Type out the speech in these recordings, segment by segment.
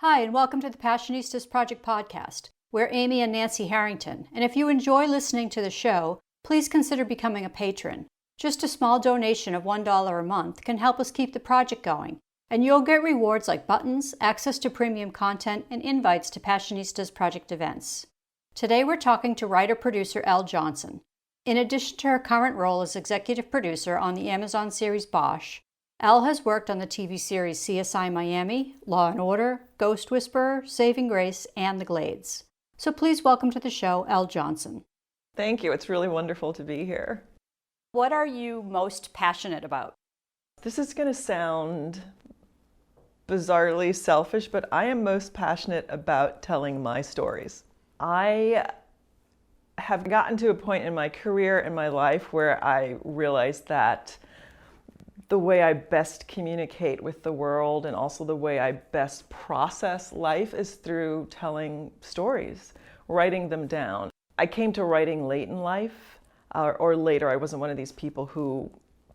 Hi, and welcome to the Passionistas Project podcast. We're Amy and Nancy Harrington, and if you enjoy listening to the show, please consider becoming a patron. Just a small donation of $1 a month can help us keep the project going, and you'll get rewards like buttons, access to premium content, and invites to Passionistas Project events. Today we're talking to writer-producer Elle Johnson. In addition to her current role as executive producer on the Amazon series Bosch, Elle has worked on the TV series CSI Miami, Law & Order, Ghost Whisperer, Saving Grace, and The Glades. So please welcome to the show, Elle Johnson. Thank you. It's really wonderful to be here. What are you most passionate about? This is going to sound bizarrely selfish, but I am most passionate about telling my stories. I have gotten to a point in my career and my life where I realized that the way I best communicate with the world and also the way I best process life is through telling stories, writing them down. I came to writing late in life, or later. I wasn't one of these people who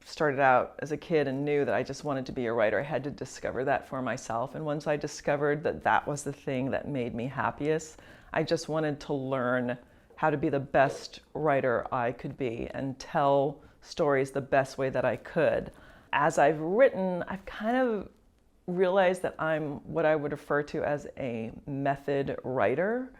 started out as a kid and knew that I just wanted to be a writer. I had to discover that for myself. And once I discovered that that was the thing that made me happiest, I just wanted to learn how to be the best writer I could be and tell stories the best way that I could. As I've written, I've kind of realized that I'm what I would refer to as a method writer,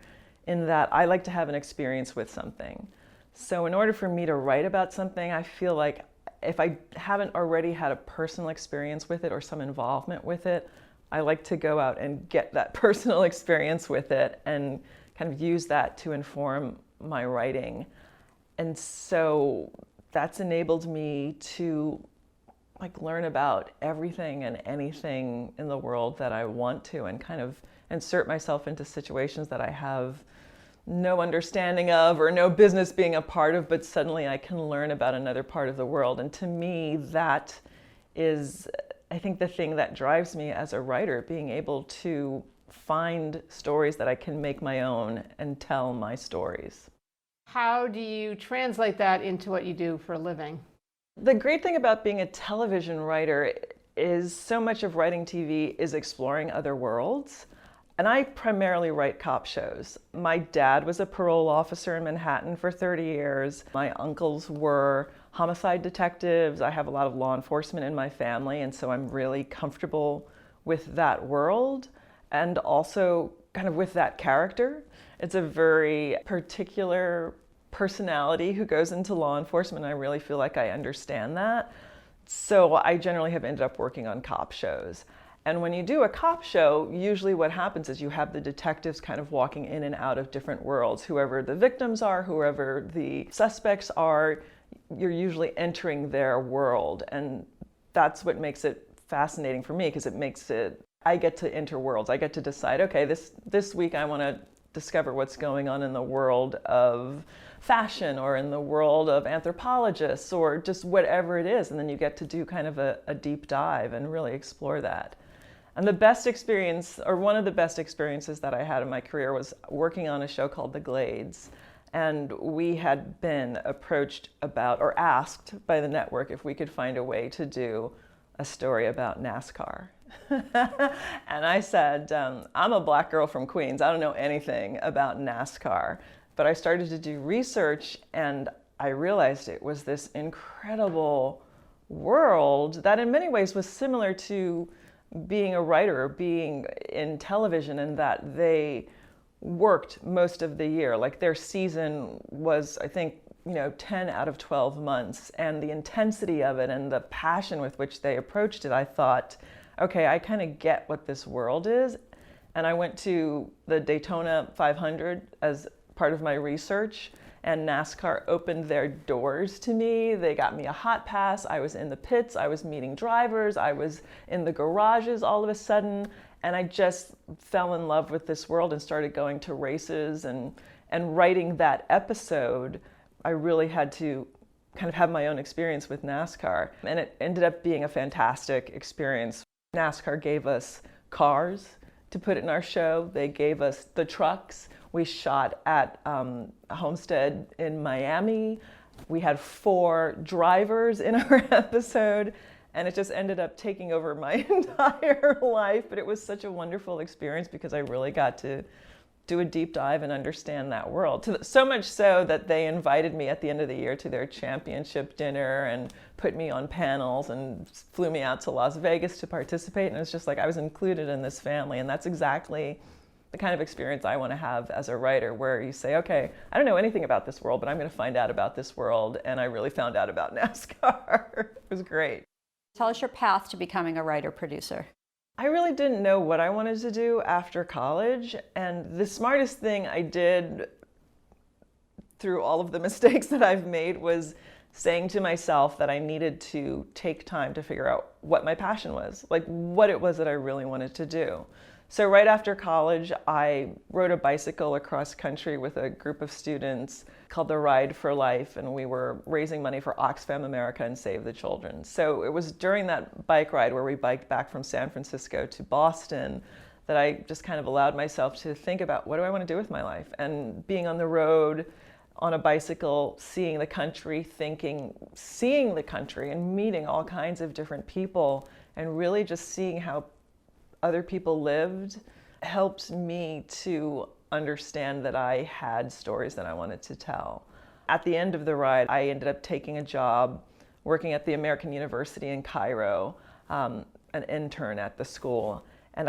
in that I like to have an experience with something. So in order for me to write about something, I feel like if I haven't already had a personal experience with it or some involvement with it, I like to go out and get that personal experience with it and kind of use that to inform my writing. And so that's enabled me to learn about everything and anything in the world that I want to, and kind of insert myself into situations that I have no understanding of or no business being a part of, but suddenly I can learn about another part of the world. And to me, that is, I think, the thing that drives me as a writer, being able to find stories that I can make my own and tell my stories. How do you translate that into what you do for a living? The great thing about being a television writer is so much of writing TV is exploring other worlds. And I primarily write cop shows. My dad was a parole officer in Manhattan for 30 years. My uncles were homicide detectives. I have a lot of law enforcement in my family, and so I'm really comfortable with that world and also kind of with that character. It's a very particular personality who goes into law enforcement. I really feel like I understand that. So I generally have ended up working on cop shows. And when you do a cop show, usually what happens is you have the detectives kind of walking in and out of different worlds. Whoever the victims are, whoever the suspects are, you're usually entering their world. And that's what makes it fascinating for me, because I get to enter worlds. I get to decide, okay, this week I want to discover what's going on in the world of fashion or in the world of anthropologists or just whatever it is. And then you get to do kind of a deep dive and really explore that. And the best experience, or one of the best experiences that I had in my career, was working on a show called The Glades. And we had been approached about, or asked by the network, if we could find a way to do a story about NASCAR. And I said, I'm a black girl from Queens. I don't know anything about NASCAR. But I started to do research, and I realized it was this incredible world that in many ways was similar to being a writer or being in television, in that they worked most of the year. Like their season was, I think, 10 out of 12 months. And the intensity of it and the passion with which they approached it, I thought, okay, I kind of get what this world is. And I went to the Daytona 500 as part of my research, and NASCAR opened their doors to me. They got me a hot pass. I was in the pits. I was meeting drivers. I was in the garages all of a sudden. And I just fell in love with this world and started going to races and writing that episode. I really had to kind of have my own experience with NASCAR. And it ended up being a fantastic experience. NASCAR gave us cars to put in our show. They gave us the trucks. We shot at a homestead in Miami. We had 4 drivers in our episode. And it just ended up taking over my entire life. But it was such a wonderful experience because I really got to do a deep dive and understand that world. So much so that they invited me at the end of the year to their championship dinner and put me on panels and flew me out to Las Vegas to participate. And it was just like I was included in this family. And that's exactly the kind of experience I want to have as a writer, where you say, okay, I don't know anything about this world, but I'm going to find out about this world. And I really found out about NASCAR. It was great. Tell us your path to becoming a writer-producer. I really didn't know what I wanted to do after college, and the smartest thing I did through all of the mistakes that I've made was saying to myself that I needed to take time to figure out what my passion was, like what it was that I really wanted to do. So right after college, I rode a bicycle across country with a group of students called the Ride for Life, and we were raising money for Oxfam America and Save the Children. So it was during that bike ride where we biked back from San Francisco to Boston that I just kind of allowed myself to think about, what do I want to do with my life? And being on the road, on a bicycle, seeing the country, seeing the country and meeting all kinds of different people, and really just seeing how other people lived helped me to understand that I had stories that I wanted to tell. At the end of the ride, I ended up taking a job working at the American University in Cairo, an intern at the school. And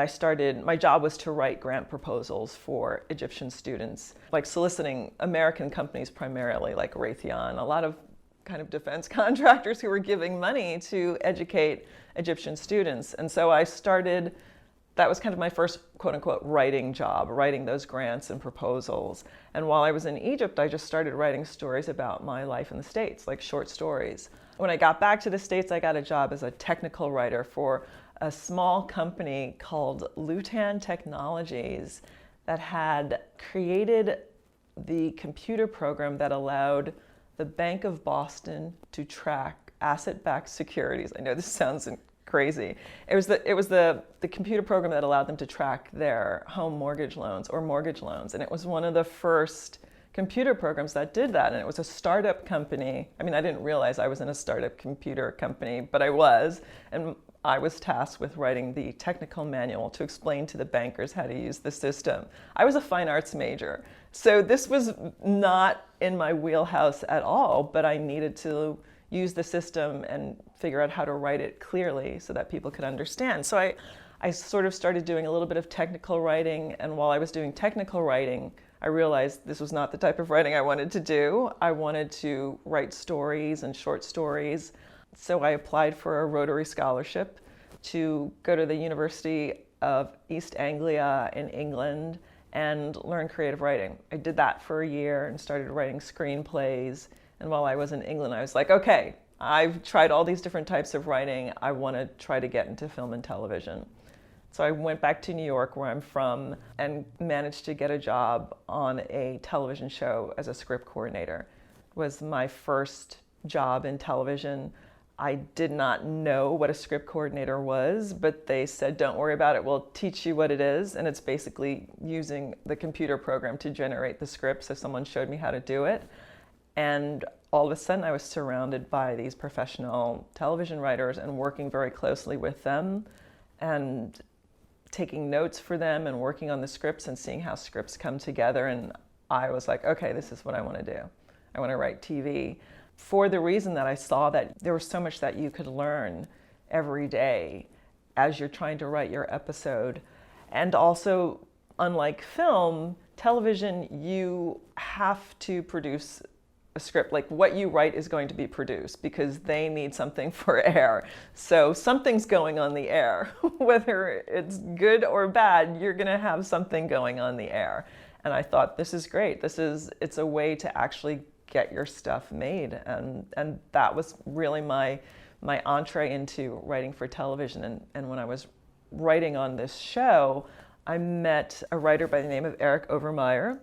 my job was to write grant proposals for Egyptian students, like soliciting American companies primarily, like Raytheon, a lot of kind of defense contractors who were giving money to educate Egyptian students. And so that was kind of my first quote unquote writing job, writing those grants and proposals. And while I was in Egypt, I just started writing stories about my life in the States, like short stories. When I got back to the States, I got a job as a technical writer for a small company called Lutan Technologies that had created the computer program that allowed the Bank of Boston to track asset-backed securities. I know this sounds crazy. It was the computer program that allowed them to track their home mortgage loans or mortgage loans. And it was one of the first computer programs that did that. And it was a startup company. I mean, I didn't realize I was in a startup computer company, but I was. And I was tasked with writing the technical manual to explain to the bankers how to use the system. I was a fine arts major, so this was not in my wheelhouse at all, but I needed to use the system and figure out how to write it clearly so that people could understand. So I sort of started doing a little bit of technical writing, and while I was doing technical writing, I realized this was not the type of writing I wanted to do. I wanted to write stories and short stories. So I applied for a Rotary Scholarship to go to the University of East Anglia in England and learn creative writing. I did that for a year and started writing screenplays. And while I was in England, I was like, okay, I've tried all these different types of writing. I want to try to get into film and television. So I went back to New York, where I'm from, and managed to get a job on a television show as a script coordinator. It was my first job in television. I did not know what a script coordinator was, but they said, don't worry about it, we'll teach you what it is. And it's basically using the computer program to generate the script. So someone showed me how to do it. And all of a sudden I was surrounded by these professional television writers and working very closely with them and taking notes for them and working on the scripts and seeing how scripts come together. And I was like, okay, this is what I want to do. I want to write TV. For the reason that I saw that there was so much that you could learn every day as you're trying to write your episode. And also, unlike film, television, you have to produce a script. Like, what you write is going to be produced because they need something for air. So something's going on the air. Whether it's good or bad, you're going to have something going on the air. And I thought, this is great. It's a way to actually get your stuff made, and that was really my entree into writing for television. And when I was writing on this show, I met a writer by the name of Eric Overmyer,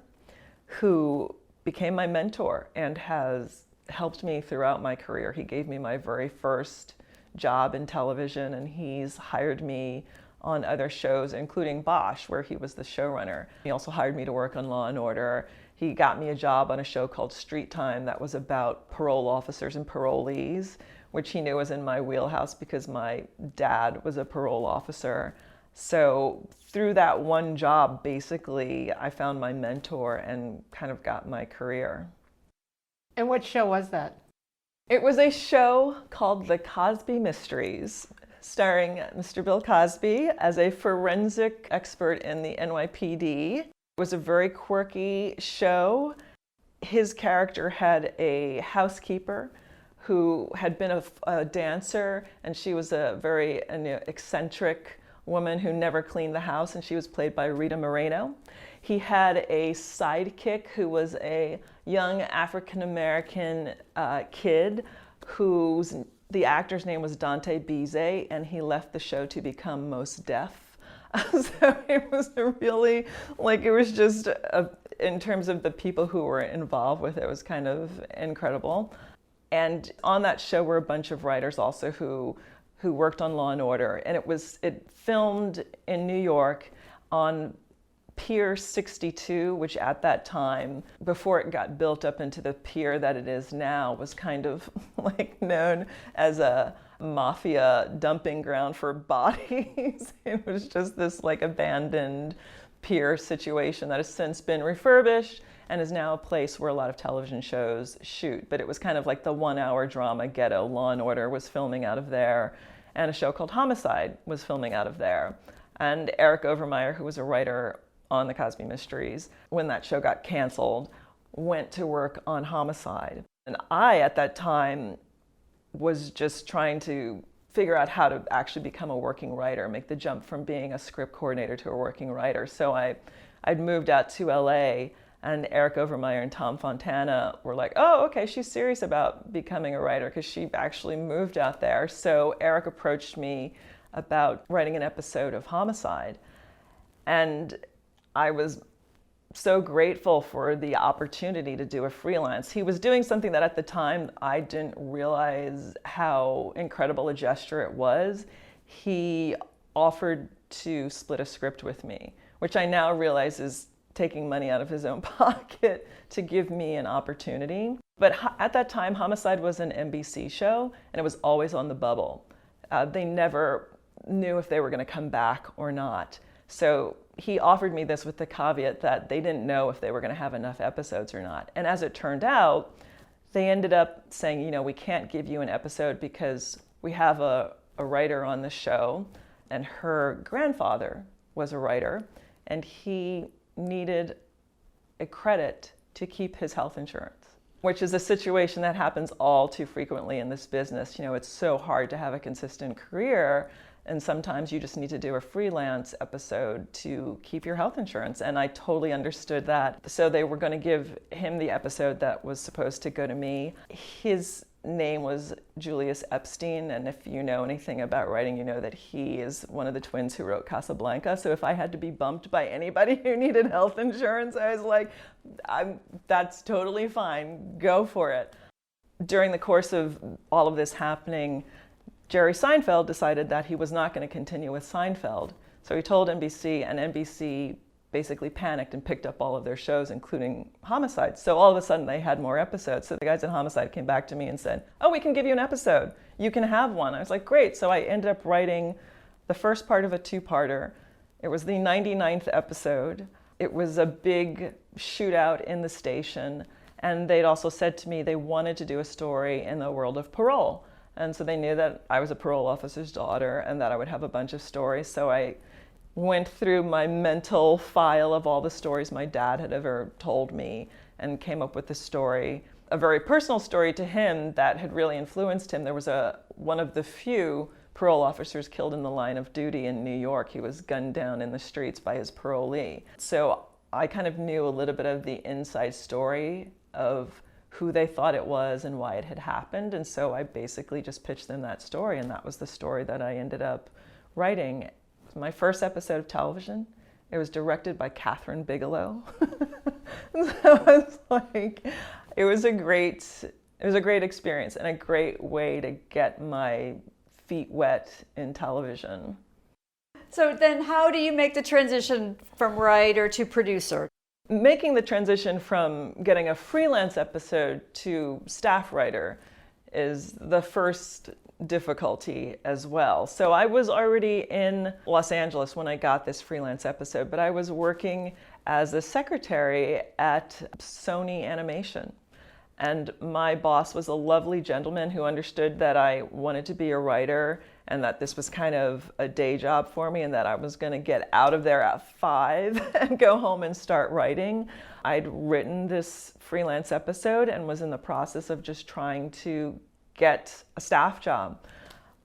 who became my mentor and has helped me throughout my career. He gave me my very first job in television, and he's hired me on other shows, including Bosch, where he was the showrunner. He also hired me to work on Law & Order. He got me a job on a show called Street Time that was about parole officers and parolees, which he knew was in my wheelhouse because my dad was a parole officer. So through that one job, basically, I found my mentor and kind of got my career. And what show was that? It was a show called The Cosby Mysteries, starring Mr. Bill Cosby as a forensic expert in the NYPD. It was a very quirky show. His character had a housekeeper who had been a dancer, and she was a very eccentric woman who never cleaned the house, and she was played by Rita Moreno. He had a sidekick who was a young African-American kid the actor's name was Dante Bize, and he left the show to become Mos Def. So it was in terms of the people who were involved with it, it was kind of incredible. And on that show were a bunch of writers also who worked on Law and Order, and it filmed in New York on Pier 62, which at that time, before it got built up into the pier that it is now, was kind of like known as a mafia dumping ground for bodies. It was just this like abandoned pier situation that has since been refurbished and is now a place where a lot of television shows shoot. But it was kind of like the 1-hour drama ghetto. Law and Order was filming out of there, and a show called Homicide was filming out of there. And Eric Overmyer, who was a writer on The Cosby Mysteries, when that show got canceled, went to work on Homicide. And I, at that time, was just trying to figure out how to actually become a working writer, make the jump from being a script coordinator to a working writer. So I'd moved out to LA, and Eric Overmyer and Tom Fontana were like, oh, okay, she's serious about becoming a writer because she actually moved out there. So Eric approached me about writing an episode of Homicide. And I was so grateful for the opportunity to do a freelance. He was doing something that at the time I didn't realize how incredible a gesture it was. He offered to split a script with me, which I now realize is taking money out of his own pocket to give me an opportunity. But at that time, Homicide was an NBC show, and it was always on the bubble. They never knew if they were going to come back or not. So he offered me this with the caveat that they didn't know if they were going to have enough episodes or not. And as it turned out, they ended up saying, we can't give you an episode because we have a writer on the show, and her grandfather was a writer, and he needed a credit to keep his health insurance, which is a situation that happens all too frequently in this business. It's so hard to have a consistent career, and sometimes you just need to do a freelance episode to keep your health insurance. And I totally understood that. So they were going to give him the episode that was supposed to go to me. His name was Julius Epstein, and if you know anything about writing, you know that he is one of the twins who wrote Casablanca. So if I had to be bumped by anybody who needed health insurance, I was like, that's totally fine, go for it. During the course of all of this happening, Jerry Seinfeld decided that he was not going to continue with Seinfeld. So he told NBC, and NBC basically panicked and picked up all of their shows, including Homicide. So all of a sudden they had more episodes. So the guys at Homicide came back to me and said, oh, we can give you an episode. You can have one. I was like, great. So I ended up writing the first part of a two-parter. It was the 99th episode. It was a big shootout in the station. And they'd also said to me they wanted to do a story in the world of parole. And so they knew that I was a parole officer's daughter and that I would have a bunch of stories. So I went through my mental file of all the stories my dad had ever told me and came up with this story, a very personal story to him that had really influenced him. There was one of the few parole officers killed in the line of duty in New York. He was gunned down in the streets by his parolee. So I kind of knew a little bit of the inside story of who they thought it was and why it had happened. And so I basically just pitched them that story, and that was the story that I ended up writing. It was my first episode of television. It was directed by Catherine Bigelow. So it was a great experience and a great way to get my feet wet in television. So then how do you make the transition from writer to producer? Making the transition from getting a freelance episode to staff writer is the first difficulty as well. So I was already in Los Angeles when I got this freelance episode, but I was working as a secretary at Sony Animation. And my boss was a lovely gentleman who understood that I wanted to be a writer and that this was kind of a day job for me and that I was going to get out of there at 5 and go home and start writing. I'd written this freelance episode and was in the process of just trying to get a staff job.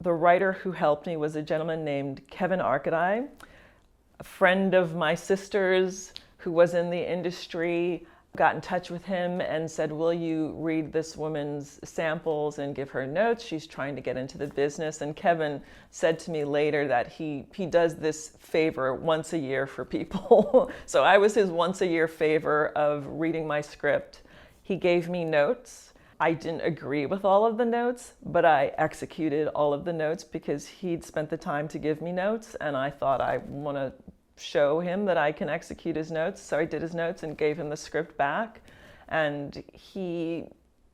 The writer who helped me was a gentleman named Kevin Arkadai, a friend of my sister's who was in the industry. Got in touch with him and said, will you read this woman's samples and give her notes? She's trying to get into the business. And Kevin said to me later that he does this favor once a year for people. So I was his once a year favor of reading my script. He gave me notes. I didn't agree with all of the notes, but I executed all of the notes because he'd spent the time to give me notes, and I thought I want to show him that I can execute his notes. So I did his notes and gave him the script back, and he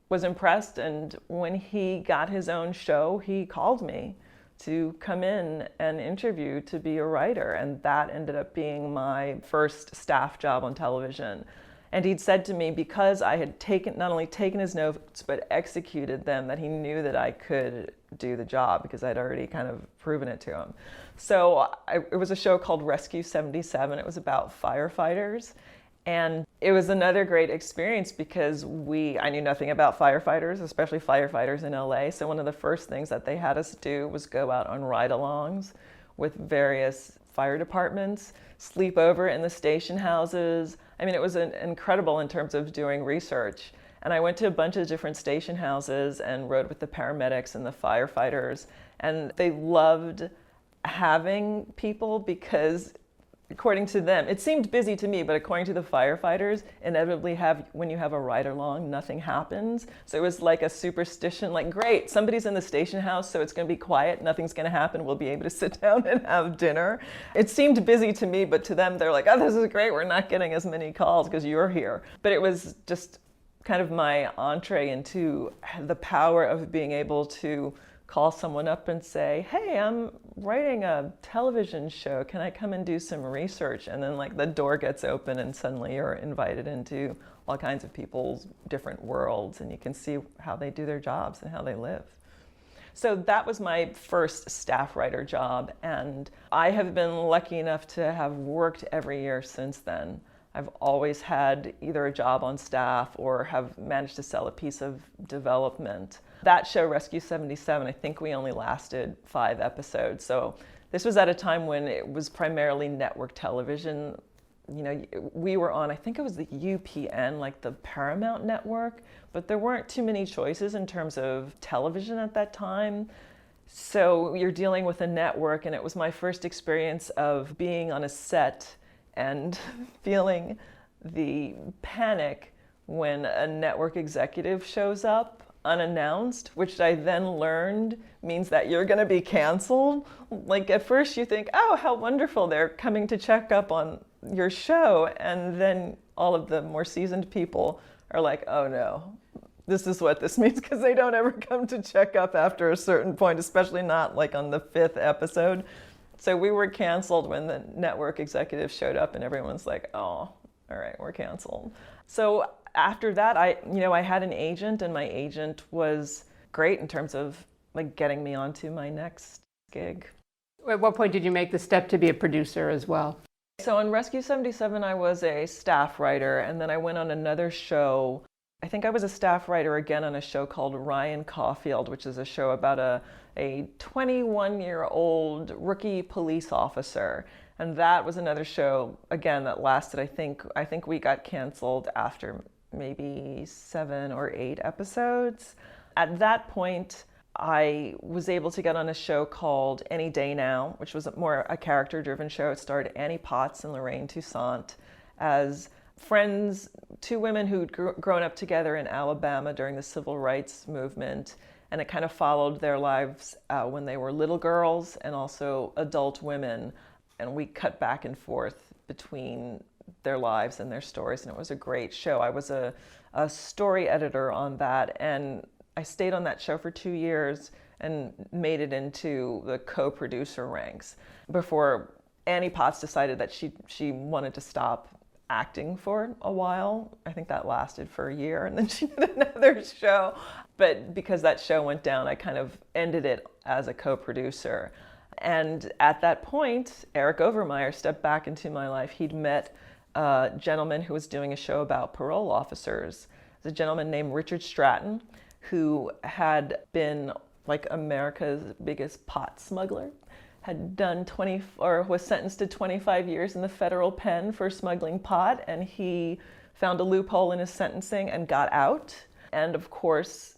was impressed. And when he got his own show, he called me to come in and interview to be a writer, and that ended up being my first staff job on television. And he'd said to me, because I had not only taken his notes but executed them, that he knew that I could do the job because I'd already kind of proven it to him. So it was a show called Rescue 77. It was about firefighters. And it was another great experience because I knew nothing about firefighters, especially firefighters in LA. So one of the first things that they had us do was go out on ride-alongs with various fire departments, sleep over in the station houses. I mean, it was incredible in terms of doing research. And I went to a bunch of different station houses and rode with the paramedics and the firefighters. And they loved having people because, according to them, it seemed busy to me, but according to the firefighters, inevitably when you have a ride-along, nothing happens. So it was like a superstition, like, great, somebody's in the station house, so it's going to be quiet, nothing's going to happen, we'll be able to sit down and have dinner. It seemed busy to me, but to them, they're like, oh, this is great, we're not getting as many calls because you're here. But it was just kind of my entree into the power of being able to call someone up and say, hey, I'm writing a television show. Can I come and do some research? And then like the door gets open and suddenly you're invited into all kinds of people's different worlds and you can see how they do their jobs and how they live. So that was my first staff writer job, and I have been lucky enough to have worked every year since then. I've always had either a job on staff or have managed to sell a piece of development. That show, Rescue 77, I think we only lasted 5 episodes. So this was at a time when it was primarily network television. You know, we were on, I think it was the UPN, like the Paramount network, but there weren't too many choices in terms of television at that time. So you're dealing with a network, and it was my first experience of being on a set and feeling the panic when a network executive shows up unannounced, which I then learned means that you're going to be canceled. Like at first you think, oh, how wonderful, they're coming to check up on your show. And then all of the more seasoned people are like, oh no, this is what this means, because they don't ever come to check up after a certain point, especially not like on the 5th episode. So we were canceled when the network executive showed up, and everyone's like, oh, all right, we're canceled. So after that, I had an agent, and my agent was great in terms of like getting me onto my next gig. At what point did you make the step to be a producer as well? So on Rescue 77, I was a staff writer, and then I went on another show. I think I was a staff writer again on a show called Ryan Caulfield, which is a show about a 21-year-old rookie police officer. And that was another show, again, that lasted, I think we got canceled after maybe 7 or 8 episodes. At that point, I was able to get on a show called Any Day Now, which was more a character-driven show. It starred Annie Potts and Lorraine Toussaint as friends, 2 women who'd grown up together in Alabama during the civil rights movement. And it kind of followed their lives when they were little girls and also adult women. And we cut back and forth between their lives and their stories, and it was a great show. I was a story editor on that, and I stayed on that show for 2 years and made it into the co-producer ranks before Annie Potts decided that she wanted to stop acting for a while. I think that lasted for a year, and then she did another show. But because that show went down, I kind of ended it as a co-producer. And at that point, Eric Overmyer stepped back into my life. He'd met a gentleman who was doing a show about parole officers. There's a gentleman named Richard Stratton, who had been like America's biggest pot smuggler, had done was sentenced to 25 years in the federal pen for smuggling pot, and he found a loophole in his sentencing and got out. And of course,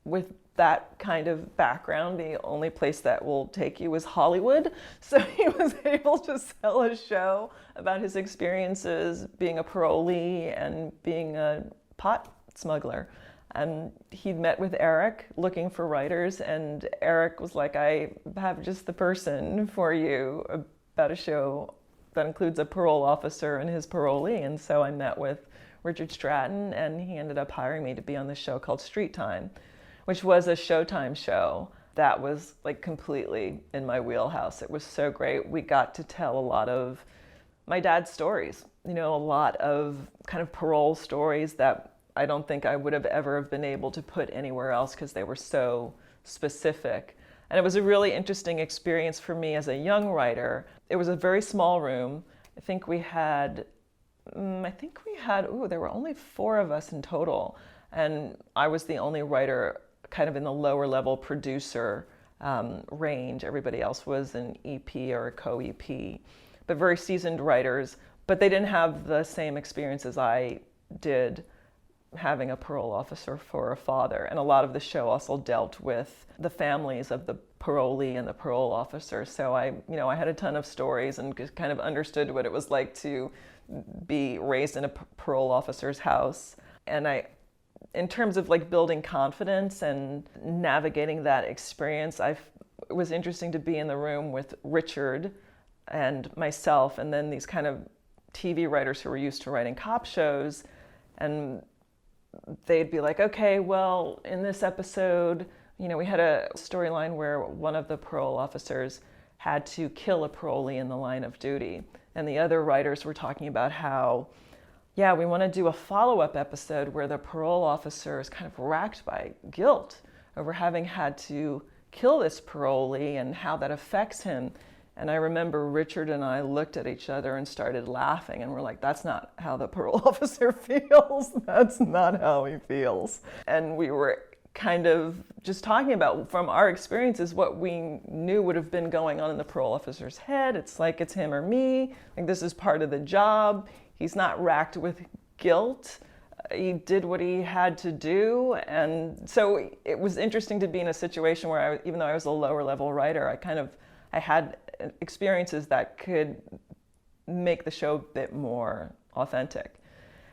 with that kind of background, the only place that will take you is Hollywood. So he was able to sell a show about his experiences being a parolee and being a pot smuggler. And he'd met with Eric looking for writers, and Eric was like, I have just the person for you about a show that includes a parole officer and his parolee. And so I met with Richard Stratton, and he ended up hiring me to be on this show called Street Time, which was a Showtime show that was like completely in my wheelhouse. It was so great. We got to tell a lot of my dad's stories, a lot of kind of parole stories that I don't think I would have ever been able to put anywhere else because they were so specific. And it was a really interesting experience for me as a young writer. It was a very small room. I think we had, there were only 4 of us in total. And I was the only writer kind of in the lower level producer range. Everybody else was an EP or a co-EP, but very seasoned writers. But they didn't have the same experience as I did having a parole officer for a father. And a lot of the show also dealt with the families of the parolee and the parole officer. So I had a ton of stories and kind of understood what it was like to be raised in a parole officer's house. And in terms of like building confidence and navigating that experience, it was interesting to be in the room with Richard and myself, and then these kind of TV writers who were used to writing cop shows, and they'd be like, okay, well, in this episode, we had a storyline where one of the parole officers had to kill a parolee in the line of duty. And the other writers were talking about how, we want to do a follow-up episode where the parole officer is kind of racked by guilt over having had to kill this parolee and how that affects him. And I remember Richard and I looked at each other and started laughing, and we're like, that's not how the parole officer feels. That's not how he feels. And we were kind of just talking about, from our experiences, what we knew would have been going on in the parole officer's head. It's like, it's him or me. Like, this is part of the job. He's not racked with guilt. He did what he had to do. And so it was interesting to be in a situation where even though I was a lower level writer, I had experiences that could make the show a bit more authentic.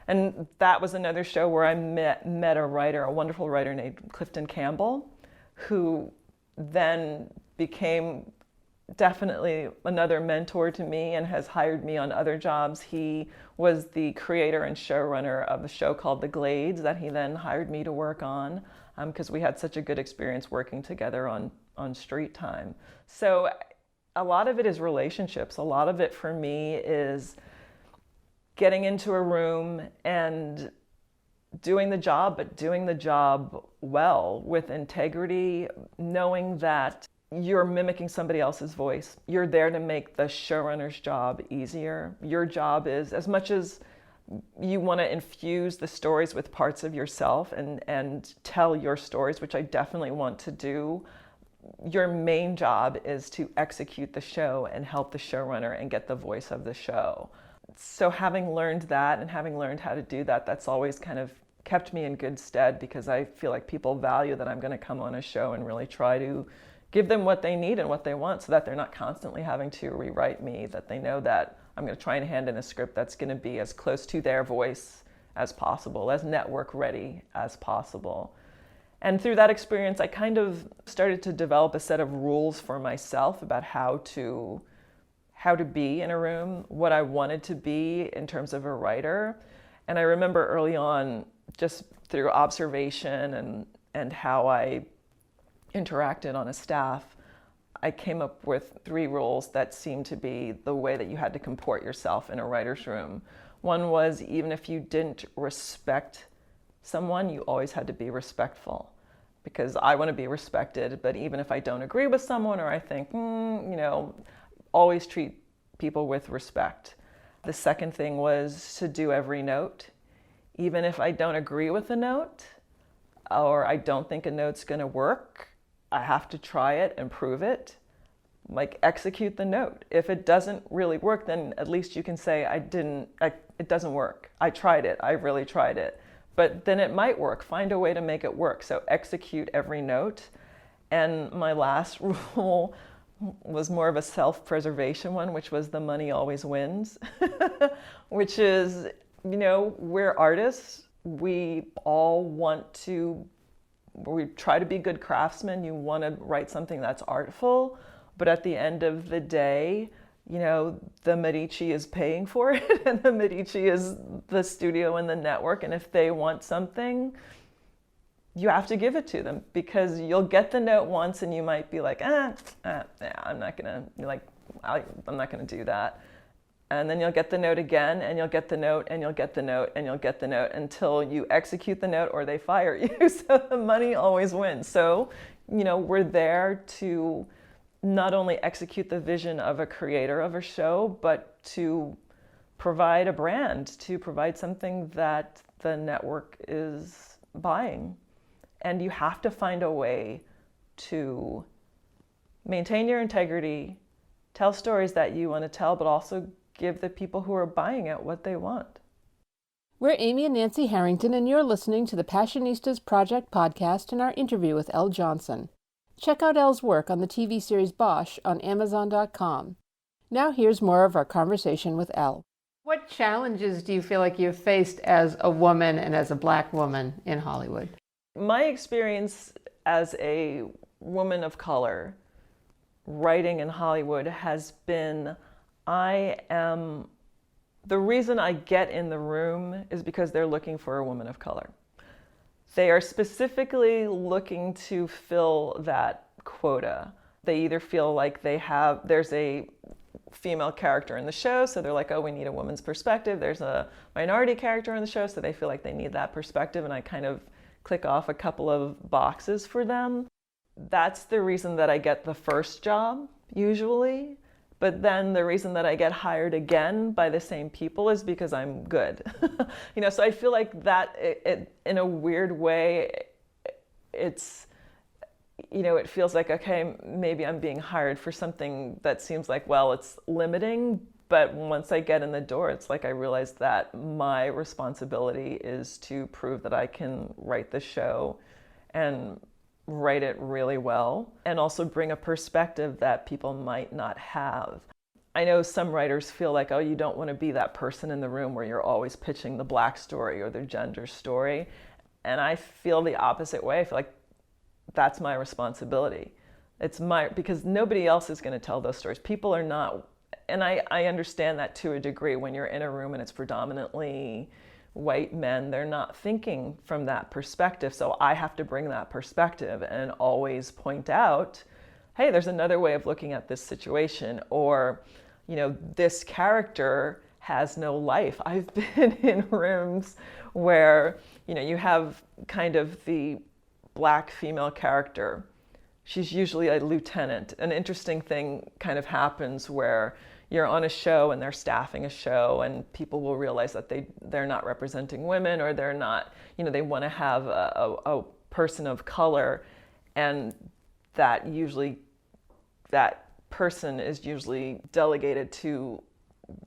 And that was another show where I met a writer, a wonderful writer named Clifton Campbell, who then became definitely another mentor to me and has hired me on other jobs. He was the creator and showrunner of a show called The Glades that he then hired me to work on because we had such a good experience working together on Street Time. So a lot of it is relationships. A lot of it for me is getting into a room and doing the job, but doing the job well, with integrity, knowing that you're mimicking somebody else's voice. You're there to make the showrunner's job easier. Your job is, as much as you want to infuse the stories with parts of yourself and tell your stories, which I definitely want to do, your main job is to execute the show and help the showrunner and get the voice of the show. So having learned that and having learned how to do that, that's always kind of kept me in good stead, because I feel like people value that I'm going to come on a show and really try to give them what they need and what they want, so that they're not constantly having to rewrite me, that they know that I'm going to try and hand in a script that's going to be as close to their voice as possible, as network ready as possible. And through that experience, I kind of started to develop a set of rules for myself about how to be in a room, what I wanted to be in terms of a writer. And I remember early on, just through observation and how I interacted on a staff, I came up with 3 rules that seemed to be the way that you had to comport yourself in a writer's room. One was, even if you didn't respect someone, you always had to be respectful, because I want to be respected, but even if I don't agree with someone, or I think, always treat people with respect. The second thing was to do every note. Even if I don't agree with a note, or I don't think a note's going to work, I have to try it and prove it. Like, execute the note. If it doesn't really work, then at least you can say, it doesn't work. I tried it. I really tried it. But then it might work. Find a way to make it work. So execute every note. And my last rule was more of a self-preservation one, which was the money always wins, which is, we're artists. We try to be good craftsmen. You want to write something that's artful, but at the end of the day, the Medici is paying for it, and the Medici is the studio and the network. And if they want something, you have to give it to them, because you'll get the note once and you might be like, I'm not gonna do that. And then you'll get the note again, and you'll get the note, and you'll get the note, and you'll get the note, until you execute the note or they fire you. So the money always wins. So, we're there to not only execute the vision of a creator of a show, but to provide a brand, to provide something that the network is buying. And you have to find a way to maintain your integrity, tell stories that you want to tell, but also give the people who are buying it what they want. We're Amy and Nancy Harrington, and you're listening to the Passionistas Project podcast and our interview with Elle Johnson. Check out Elle's work on the TV series Bosch on Amazon.com. Now here's more of our conversation with Elle. What challenges do you feel like you've faced as a woman and as a Black woman in Hollywood? My experience as a woman of color writing in Hollywood has been, the reason I get in the room is because they're looking for a woman of color. They are specifically looking to fill that quota. They either feel like there's a female character in the show, so they're like, oh, we need a woman's perspective. There's a minority character in the show, so they feel like they need that perspective, and I kind of click off a couple of boxes for them. That's the reason that I get the first job, usually. But then the reason that I get hired again by the same people is because I'm good. So I feel like that it in a weird way, it's, it feels like, okay, maybe I'm being hired for something that seems like, well, it's limiting. But once I get in the door, it's like I realize that my responsibility is to prove that I can write the show and write it really well, and also bring a perspective that people might not have. I know some writers feel like, oh, you don't want to be that person in the room where you're always pitching the Black story or the gender story. And I feel the opposite way. I feel like that's my responsibility. Because nobody else is going to tell those stories. People are not, and I understand that to a degree. When you're in a room and it's predominantly white men, they're not thinking from that perspective. So I have to bring that perspective and always point out, hey, there's another way of looking at this situation, or, this character has no life. I've been in rooms where, you have kind of the Black female character. She's usually a lieutenant. An interesting thing kind of happens where you're on a show and they're staffing a show, and people will realize that they're not representing women, or they're not, they want to have a person of color, and that person is usually delegated to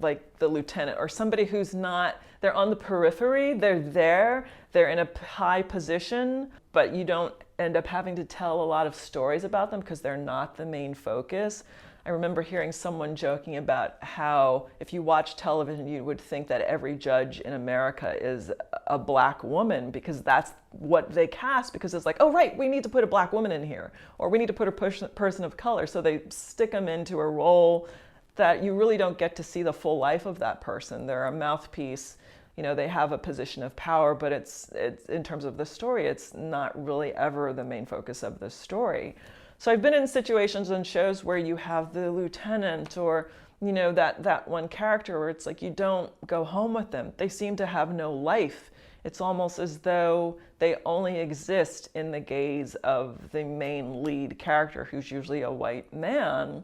like the lieutenant or somebody who's not, they're on the periphery, they're in a high position, but you don't end up having to tell a lot of stories about them because they're not the main focus. I remember hearing someone joking about how if you watch television, you would think that every judge in America is a Black woman, because that's what they cast, because it's like, oh, right, we need to put a Black woman in here, or we need to put a person of color. So they stick them into a role that you really don't get to see the full life of that person. They're a mouthpiece, they have a position of power, but it's in terms of the story, it's not really ever the main focus of the story. So I've been in situations on shows where you have the lieutenant or, that one character where it's like you don't go home with them. They seem to have no life. It's almost as though they only exist in the gaze of the main lead character, who's usually a white man.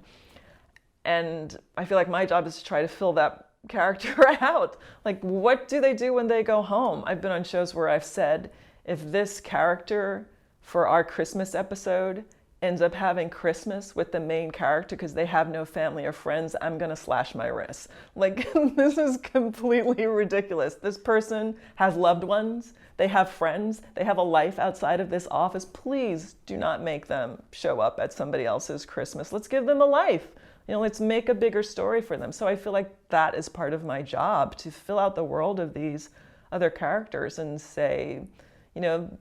And I feel like my job is to try to fill that character out. Like, what do they do when they go home? I've been on shows where I've said, if this character for our Christmas episode ends up having Christmas with the main character because they have no family or friends, I'm gonna slash my wrists. Like, this is completely ridiculous. This person has loved ones, they have friends, they have a life outside of this office. Please do not make them show up at somebody else's Christmas. Let's give them a life. Let's make a bigger story for them. So I feel like that is part of my job, to fill out the world of these other characters and say,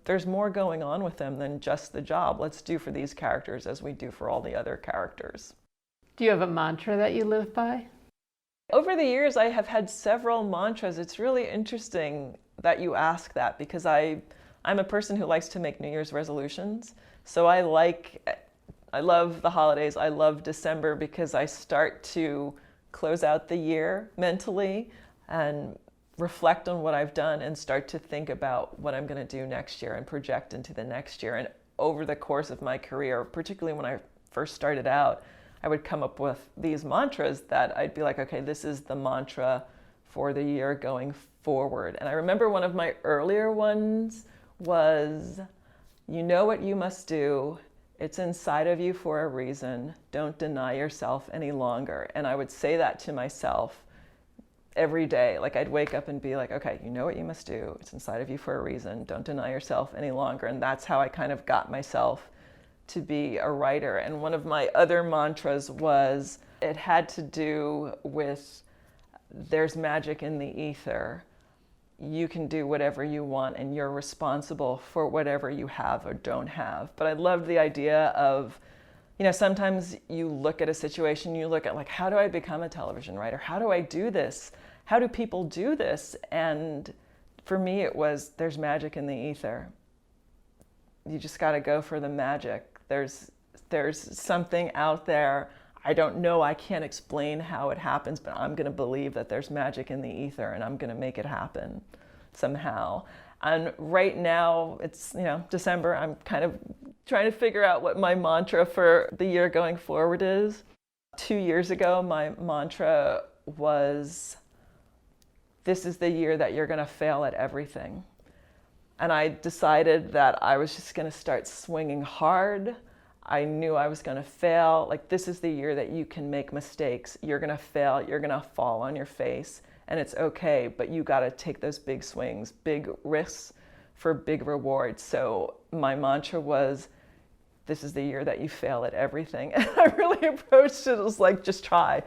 there's more going on with them than just the job. Let's do for these characters as we do for all the other characters. Do you have a mantra that you live by? Over the years, I have had several mantras. It's really interesting that you ask that, because I'm a person who likes to make New Year's resolutions. So I love the holidays. I love December because I start to close out the year mentally and reflect on what I've done and start to think about what I'm going to do next year and project into the next year. And over the course of my career, particularly when I first started out, I would come up with these mantras that I'd be like, okay, this is the mantra for the year going forward. And I remember one of my earlier ones was, you know what you must do. It's inside of you for a reason. Don't deny yourself any longer. And I would say that to myself every day. Like, I'd wake up and be like, okay, you know what you must do. It's inside of you for a reason. Don't deny yourself any longer. And that's how I kind of got myself to be a writer. And one of my other mantras was, it had to do with, there's magic in the ether. You can do whatever you want and you're responsible for whatever you have or don't have. But I loved the idea of, sometimes you look at a situation, you look at like, how do I become a television writer? How do I do this? How do people do this? And for me, it was, there's magic in the ether. You just got to go for the magic. There's something out there. I don't know, I can't explain how it happens, but I'm going to believe that there's magic in the ether and I'm going to make it happen somehow. And right now, it's, December, I'm kind of trying to figure out what my mantra for the year going forward is. 2 years ago, my mantra was, this is the year that you're going to fail at everything. And I decided that I was just going to start swinging hard. I knew I was going to fail. Like, this is the year that you can make mistakes. You're going to fail. You're going to fall on your face. And it's okay, but you got to take those big swings, big risks for big rewards. So my mantra was, this is the year that you fail at everything. And I really approached it as like, just try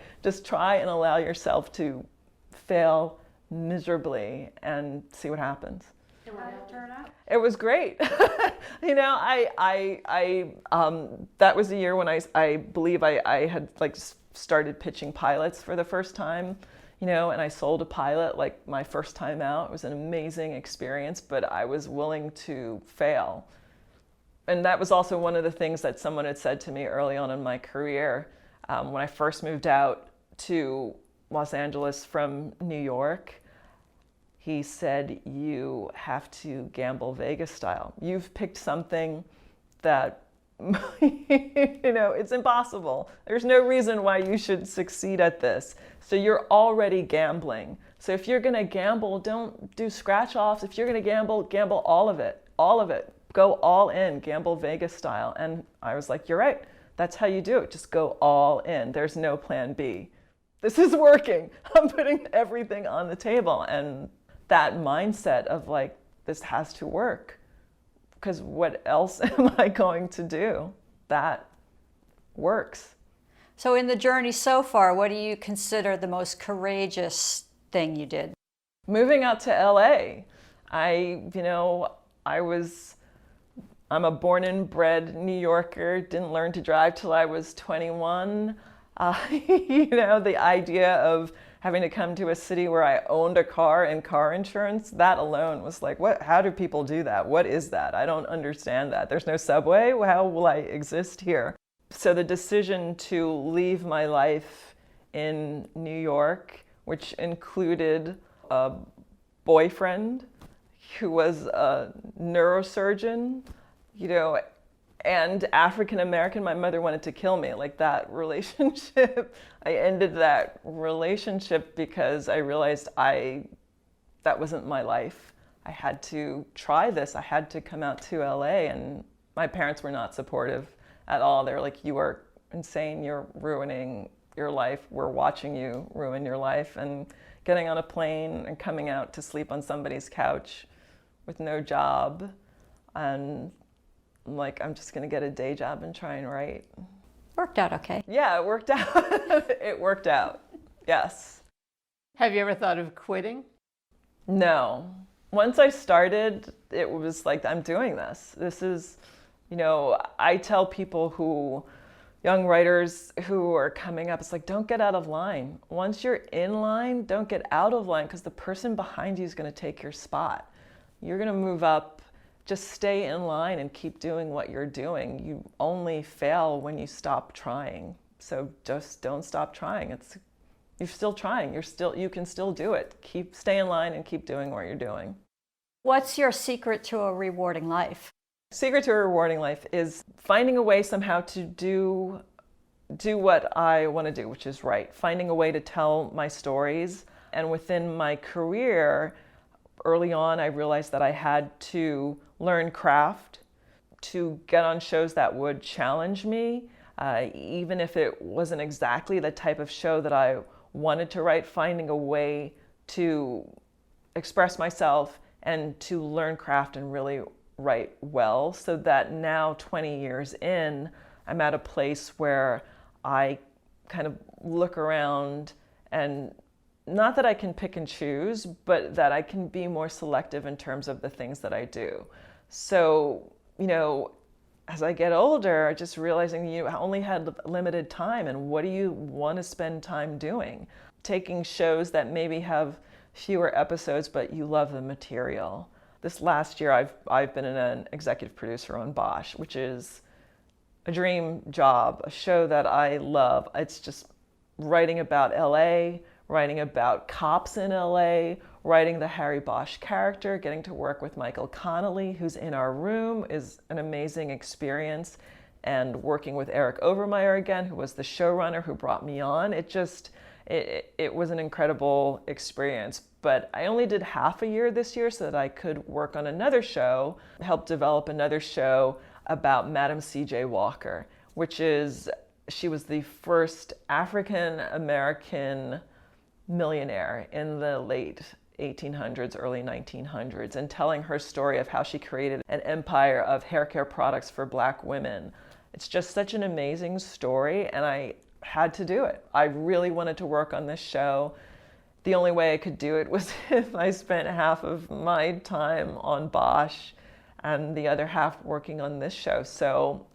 and allow yourself to fail miserably and see what happens. And how did it turn out? It was great. That was the year when I believe I had like started pitching pilots for the first time, and I sold a pilot like my first time out. It was an amazing experience, but I was willing to fail. And that was also one of the things that someone had said to me early on in my career. When I first moved out to Los Angeles from New York, he said, you have to gamble Vegas style. You've picked something that, it's impossible. There's no reason why you should succeed at this. So you're already gambling. So if you're gonna gamble, don't do scratch offs. If you're gonna gamble, gamble all of it. Go all in, gamble Vegas style. And I was like, you're right. That's how you do it. Just go all in. There's no plan B. This is working. I'm putting everything on the table. And that mindset of like, this has to work, because what else am I going to do that works? So in the journey so far, what do you consider the most courageous thing you did? Moving out to LA. I'm a born and bred New Yorker, didn't learn to drive till I was 21. The idea of having to come to a city where I owned a car and car insurance, that alone was like, what? How do people do that? What is that? I don't understand that. There's no subway. How will I exist here? So the decision to leave my life in New York, which included a boyfriend who was a neurosurgeon, and African American. My mother wanted to kill me. Like, that relationship, I ended that relationship because I realized that wasn't my life. I had to try this. I had to come out to LA, and my parents were not supportive at all. They were like, you are insane. You're ruining your life. We're watching you ruin your life. And getting on a plane and coming out to sleep on somebody's couch with no job, and I'm like, I'm just going to get a day job and try and write. Worked out okay. Yeah, it worked out. It worked out. Yes. Have you ever thought of quitting? No. Once I started, it was like, I'm doing this. This is, I tell people young writers who are coming up, it's like, don't get out of line. Once you're in line, don't get out of line, because the person behind you is going to take your spot. You're going to move up. Just stay in line and keep doing what you're doing. You only fail when you stop trying. So just don't stop trying. You're still trying. You can still do it. Stay in line and keep doing what you're doing. What's your secret to a rewarding life? Secret to a rewarding life is finding a way somehow to do what I want to do, which is write. Finding a way to tell my stories. And within my career, early on, I realized that I had to learn craft, to get on shows that would challenge me, even if it wasn't exactly the type of show that I wanted to write, finding a way to express myself and to learn craft and really write well, so that now, 20 years in, I'm at a place where I kind of look around, and not that I can pick and choose, but that I can be more selective in terms of the things that I do. So, as I get older, just realizing you only had limited time, and what do you want to spend time doing? Taking shows that maybe have fewer episodes, but you love the material. This last year, I've been an executive producer on Bosch, which is a dream job, a show that I love. It's just writing about LA, writing about cops in LA, writing the Harry Bosch character, getting to work with Michael Connelly, who's in our room, is an amazing experience. And working with Eric Overmyer again, who was the showrunner who brought me on, it was an incredible experience. But I only did half a year this year so that I could work on another show, help develop another show about Madam C.J. Walker, she was the first African American millionaire in the late 1800s, early 1900s, and telling her story of how she created an empire of hair care products for Black women. It's just such an amazing story, and I had to do it. I really wanted to work on this show. The only way I could do it was if I spent half of my time on Bosch and the other half working on this show. So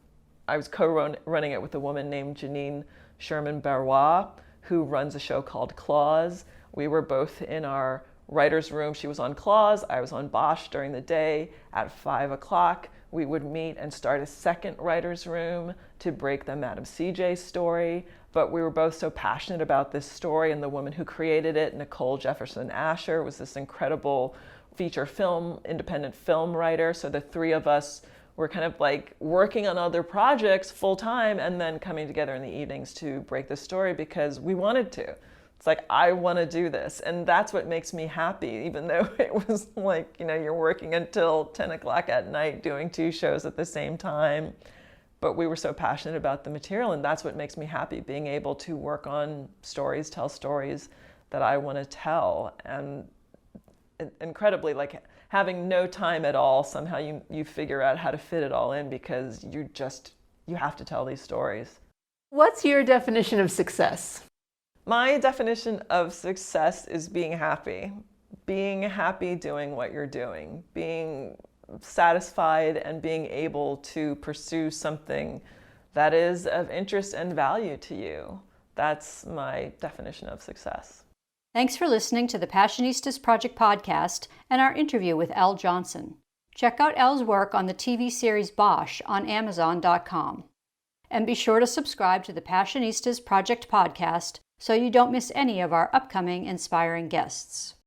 I was co-running it with a woman named Janine Sherman-Barrois, who runs a show called Claws. We were both in our writer's room. She was on Claws, I was on Bosch during the day. At 5 o'clock, we would meet and start a second writer's room to break the Madam CJ story. But we were both so passionate about this story, and the woman who created it, Nicole Jefferson Asher, was this incredible feature film, independent film writer. So the three of us were kind of like working on other projects full time and then coming together in the evenings to break the story because we wanted to. It's like, I want to do this. And that's what makes me happy, even though it was like, you're working until 10 o'clock at night doing 2 shows at the same time. But we were so passionate about the material, and that's what makes me happy, being able to work on stories, tell stories that I want to tell. And incredibly, like, having no time at all, somehow you figure out how to fit it all in because you have to tell these stories. What's your definition of success? My definition of success is being happy doing what you're doing, being satisfied and being able to pursue something that is of interest and value to you. That's my definition of success. Thanks for listening to the Passionistas Project podcast and our interview with Elle Johnson. Check out Elle's work on the TV series Bosch on Amazon.com. And be sure to subscribe to the Passionistas Project podcast so you don't miss any of our upcoming inspiring guests.